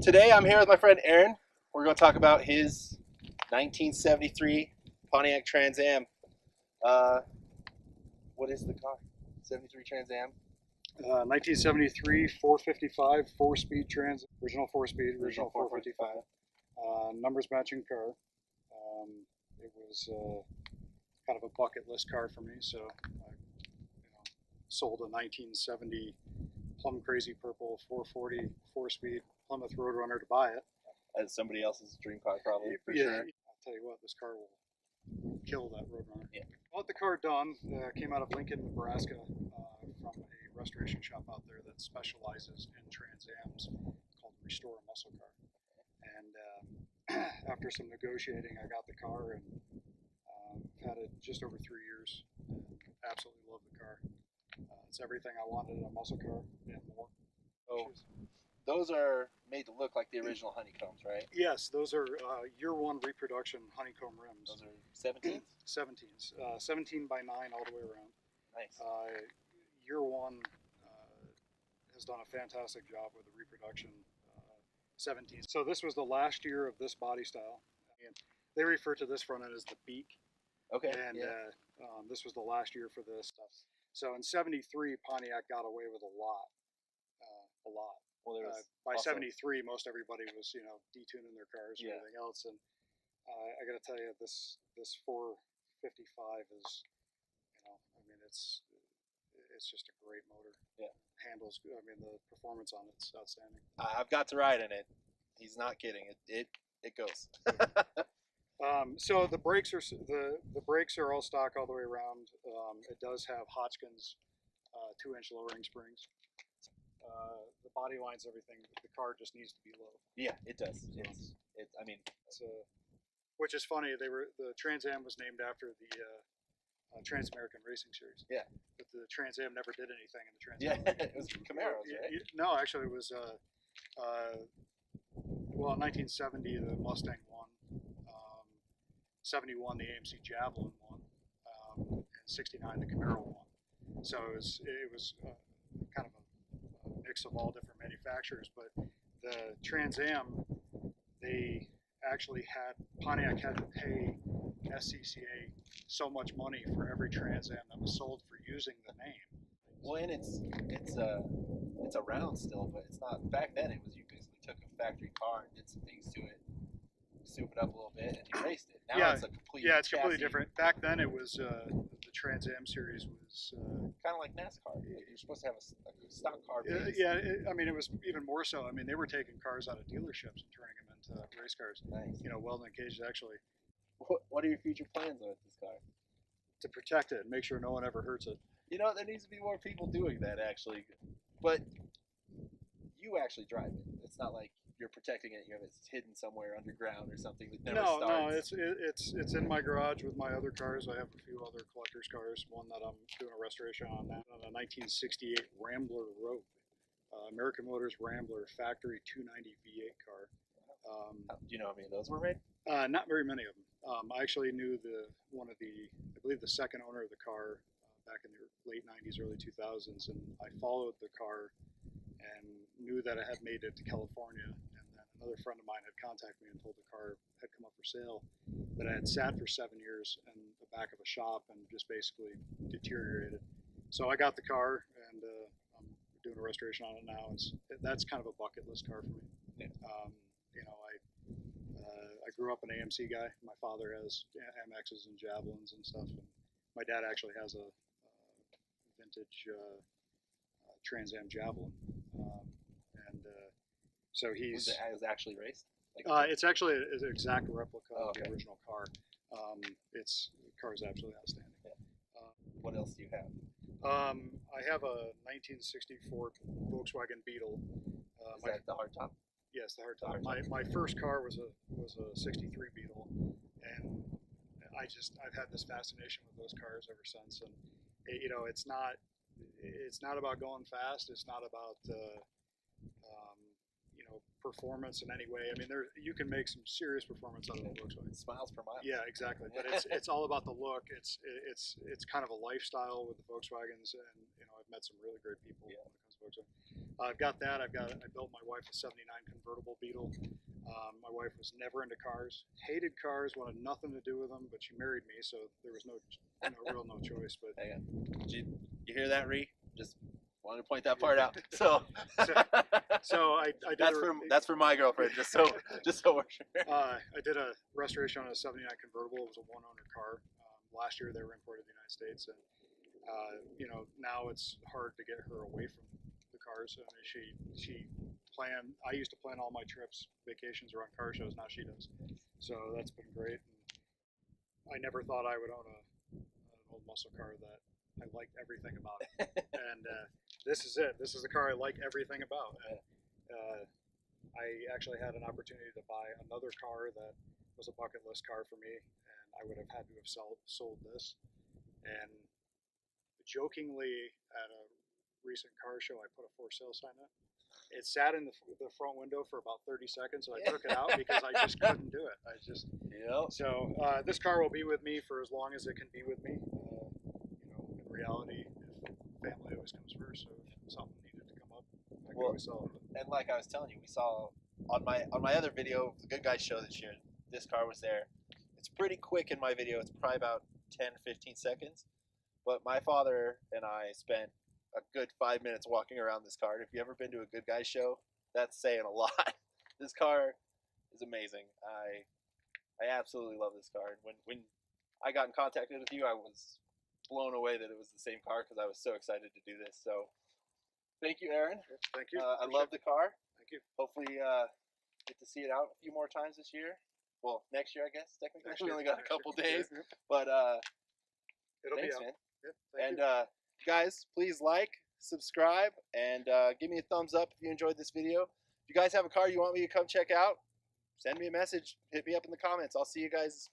Today I'm here with my friend Aaron. We're going to talk about his 1973 Pontiac Trans Am. What is the car? 73 Trans Am? 1973 455 4-speed trans, original 4-speed, original 455. Numbers matching car. It was kind of a bucket list car for me, so I sold a 1970 plum crazy purple 440 4-speed Plymouth Roadrunner to buy it. As somebody else's dream car, probably, for Yeah, sure. I'll tell you what, this car will kill that Roadrunner. Yeah. Bought the car done. Came out of Lincoln, Nebraska, from a restoration shop out there that specializes in Trans Ams called Restore a Muscle Car. And after some negotiating, I got the car and had it just over 3 years. Absolutely love the car. It's everything I wanted in a muscle car and more. Oh, those are made to look like the original honeycombs, right? Yes, those are year one reproduction honeycomb rims. Those are 17s? 17s. 17 by 9 all the way around. Nice. Year one has done a fantastic job with the reproduction 17s. So this was the last year of this body style. And they refer to this front end as the beak. Okay. And this was the last year for this stuff. So in 73, Pontiac got away with a lot. Well, there was by also 73, most everybody was, detuning their cars and everything else. And I got to tell you, this 455 is, it's just a great motor. Yeah. Handles. I mean, the performance on it's outstanding. I've got to ride in it. He's not kidding. It goes. So the brakes are all stock all the way around. It does have Hotchkiss 2-inch lowering springs. The body lines, everything. The car just needs to be low. Yeah, it does. So which is funny. The Trans Am was named after the Trans American Racing Series. Yeah. But the Trans Am never did anything in the Trans Am. Yeah, it was Camaros, right? No, actually, it was. In 1970, the Mustang won. 71, the AMC Javelin won. And 69, the Camaro won. So it was kind of a mix of all different manufacturers. But the Trans Am, Pontiac had to pay SCCA so much money for every Trans Am that was sold for using the name. Well, and it's around still, but it's not. Back then, it was you basically took a factory car and did some things to it, soup it up a little bit, and you raced it. Now it's a complete it's completely different. Back then, it was the Trans Am series was kind of like NASCAR. You're supposed to have a stock car base. It was even more so. I mean, they were taking cars out of dealerships and turning them into race cars. Nice. Welding cages actually. What are your future plans with this car? To protect it and make sure no one ever hurts it. There needs to be more people doing that, actually. But you actually drive it. It's not like you're protecting it. It's hidden somewhere underground or something that never starts. No, it's in my garage with my other cars. I have a few other collector's cars. One that I'm doing a restoration on now, on a 1968 Rambler Rogue, American Motors Rambler factory 290 V8 car. Do you know how many of those were made? Not very many of them. I actually knew I believe the second owner of the car back in the late 90s, early 2000s, and I followed the car and knew that it had made it to California. And then another friend of mine had contacted me and told the car had come up for sale, but it had sat for 7 years in the back of a shop and just basically deteriorated. So I got the car and I'm doing a restoration on it now. That's kind of a bucket list car for me. Yeah. I grew up an AMC guy. My father has MXs and Javelins and stuff. And my dad actually has a vintage Trans Am Javelin, so he's. It was actually raced. It's actually an exact replica of the original car. The car is absolutely outstanding. Yeah. What else do you have? I have a 1964 Volkswagen Beetle. Is that the hardtop? Yes, the hardtop. My first car was a '63 Beetle, and I've had this fascination with those cars ever since. And it's not about going fast. It's not about performance in any way. I mean, you can make some serious performance out of the Volkswagen. Smiles per mile. Yeah, exactly. But it's all about the look. It's kind of a lifestyle with the Volkswagens, and I've met some really great people when it comes to Volkswagen. I've got that. I built my wife a '79 convertible Beetle. My wife was never into cars, hated cars, wanted nothing to do with them, but she married me, so there was no choice. But Did you hear that, Ree? Just wanted to point that part out. So I did that's for my girlfriend. Just so we're sure. I did a restoration on a '79 convertible. It was a one-owner car. Last year they were imported to the United States, and now it's hard to get her away from the cars. I mean, she planned. I used to plan all my trips, vacations around car shows. Now she does. So that's been great. And I never thought I would own an old muscle car that I liked everything about it. And this is it. This is the car I like everything about. And, I actually had an opportunity to buy another car that was a bucket list car for me, and I would have had to have sold this. And jokingly, at a recent car show, I put a for sale sign up. It sat in the front window for about 30 seconds, so I took it out because I just couldn't do it. So this car will be with me for as long as it can be with me. In reality, if family always comes first, so if something needed to come up, I could always sell it. And like I was telling you, we saw on my other video, the Good Guys show this year, this car was there. It's pretty quick in my video. It's probably about 10-15 seconds. But my father and I spent a good 5 minutes walking around this car. And if you've ever been to a Good Guys show, that's saying a lot. This car is amazing. I absolutely love this car. And when I got in contact with you, I was blown away that it was the same car because I was so excited to do this. So thank you, Aaron. Thank you. I love the car. Thank you. Hopefully get to see it out a few more times this year. Well, next year, I guess, technically. We only got a couple days. Yeah. But it'll thanks, be man. Yeah, and guys, please like, subscribe, and give me a thumbs up if you enjoyed this video. If you guys have a car you want me to come check out, send me a message. Hit me up in the comments. I'll see you guys